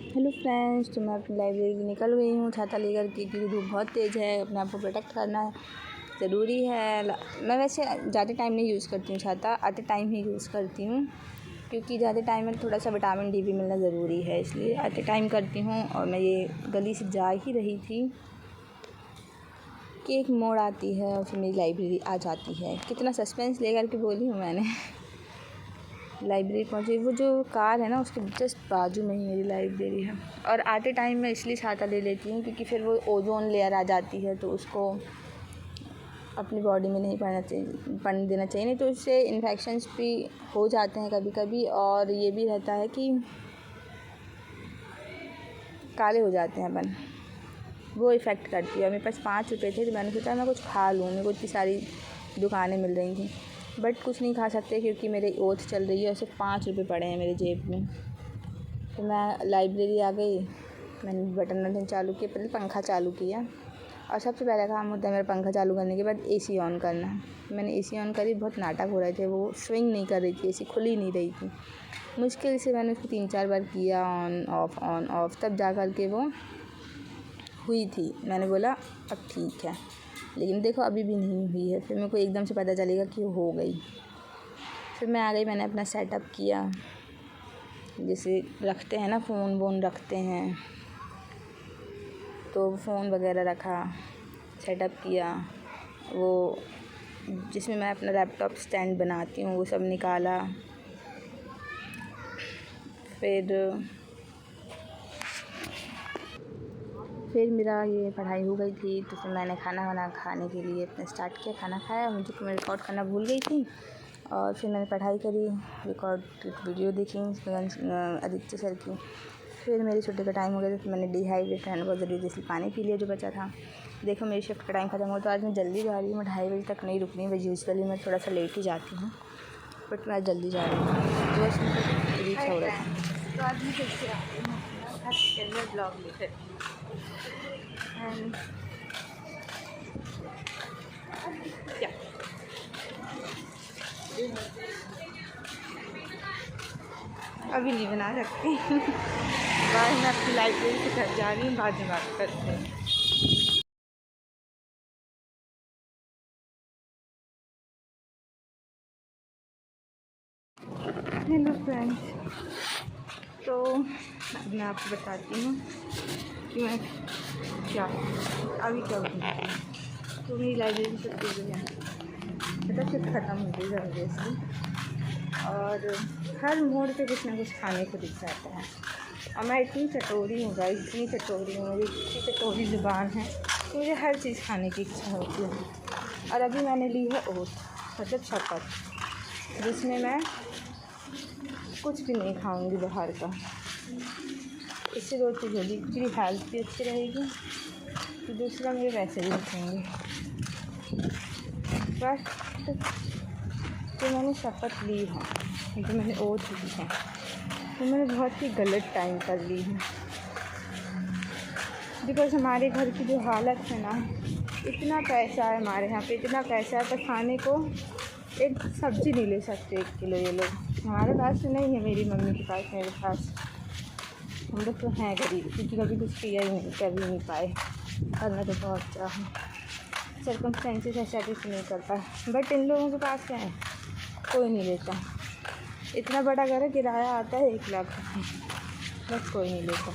Hello friends, तो मैं अपनी लाइब्रेरी निकल गई हूँ छाता लेकर के, क्योंकि धूप बहुत तेज़ है। अपने आप को प्रोटेक्ट करना ज़रूरी है। मैं वैसे ज़्यादा टाइम नहीं यूज़ करती हूँ छाता, आते टाइम ही यूज़ करती हूँ, क्योंकि ज़्यादा टाइम में थोड़ा सा विटामिन डी भी मिलना ज़रूरी है, इसलिए आते टाइम करती हूँ। और मैं ये गली से जा ही रही थी कि एक मोड़ आती है और फिर मेरी लाइब्रेरी आ जाती है। कितना सस्पेंस लेकर के बोली हूँ मैंने। लाइब्रेरी पहुँची, वो जो कार है ना उसके जस्ट बाजू में ही मेरी लाइब्रेरी है। और आते टाइम मैं इसलिए छाता ले लेती हूँ क्योंकि फिर वो ओजोन लेयर आ जाती है, तो उसको अपनी बॉडी में नहीं पड़ने देना चाहिए, नहीं तो उससे इन्फेक्शंस भी हो जाते हैं कभी कभी। और ये भी रहता है कि काले हो जाते हैं अपन, वो इफ़ेक्ट करती है। मेरे पास 5 रुपये थे तो मैंने सोचा मैं कुछ खा लूँ। मेरे को इतनी सारी दुकानें मिल रही थी, बट कुछ नहीं खा सकते क्योंकि मेरी ओथ चल रही है और सिर्फ 5 रुपये पड़े हैं मेरे जेब में। तो मैं लाइब्रेरी आ गई, मैंने बटन चालू किया, पहले पंखा चालू किया। और सबसे पहला काम होता है मेरा पंखा चालू करने के बाद एसी ऑन करना। मैंने एसी ऑन करी, बहुत नाटक हो रहे थे, वो स्विंग नहीं कर रही थी, एसी खुल ही नहीं रही थी। मुश्किल से मैंने उसको 3-4 बार किया ऑन ऑफ, तब जा कर के वो हुई थी। मैंने बोला अब ठीक है, लेकिन देखो अभी भी नहीं हुई है। फिर मेरे को एकदम से पता चलेगा कि हो गई। फिर मैं आ गई, मैंने अपना सेटअप किया, जैसे रखते हैं ना फ़ोन वोन रखते हैं, तो फ़ोन वगैरह रखा, सेटअप किया। वो जिसमें मैं अपना लैपटॉप स्टैंड बनाती हूँ वो सब निकाला। फिर मेरा ये पढ़ाई हो गई थी, तो फिर मैंने खाना वाना खाने के लिए अपना स्टार्ट किया। खाना खाया, मुझे मैं रिकॉर्ड करना भूल गई थी। और फिर मैंने पढ़ाई करी, रिकॉर्ड वीडियो देखी आदित्य सर की। फिर मेरी छुट्टी का टाइम हो गया था, तो मैंने डिहाइड्रेट रहने बहुत ज़रूरी, जैसे पानी पी लिया जो बचा था। देखो मेरी शिफ्ट का टाइम ख़त्म हो, तो आज मैं जल्दी जा रही हूँ। मैं 2:30 बजे तक नहीं रुकनी, बस यूजुअली मैं थोड़ा सा लेट ही जाती हूँ, बट मैं आज जल्दी जा रही हूँ, तो बस मुझे रीच हो रहा था। तो आज मैं फिर से आ रही हूँ अपना घर के अंदर ब्लॉग लेकर। क्या अभी नहीं बना सकती। बाद में अपनी लाइब्रेरी से घर जा रही हूँ, बाद में बात करते हैं। हेलो फ्रेंड्स, तो मैं आपको बताती हूँ कि मैं अभी क्या बनती हूँ। तो मेरी लाइब्रेरी से छुट्टी हो गई, मतलब शिफ्ट ख़त्म हो गई जल्दी से। और हर मोड़ पे कुछ ना कुछ खाने को दिख जाता है। और मैं इतनी चटोरी हूँ गाइस, इतनी चटोरी हूँ, मेरी इतनी चटोरी ज़ुबान है, मुझे हर चीज़ खाने की इच्छा होती है। और अभी मैंने ली है ओट्स, मतलब शपथ, जिसमें मैं कुछ भी नहीं खाऊंगी बाहर का। इससे 2 चीज़ होगी, मेरी हेल्थ भी अच्छी रहेगी, तो दूसरा मेरे पैसे भी बचेंगे। बस जो मैंने शपथ ली है, जो मैंने ओट्स ली है, तो मैंने बहुत ही गलत टाइम पर ली है। बिकॉज़ हमारे घर की जो हालत है ना, इतना पैसा है हमारे यहाँ पे, इतना पैसा है, पर खाने को एक सब्ज़ी नहीं ले सकते 1 किलो ये लोग। हमारे पास तो नहीं है, मेरी मम्मी के पास, मेरे पास, हम लोग तो हैं गरीब, क्योंकि कभी कुछ किया ही नहीं, कर ही नहीं पाए। करना तो बहुत चाहूँ, सर्कमस्टेंसेस ऐसा कुछ नहीं कर पाए। बट इन लोगों के पास क्या है, कोई नहीं लेता। इतना बड़ा घर है, किराया आता है 1 लाख रुपये, बस कोई नहीं लेता।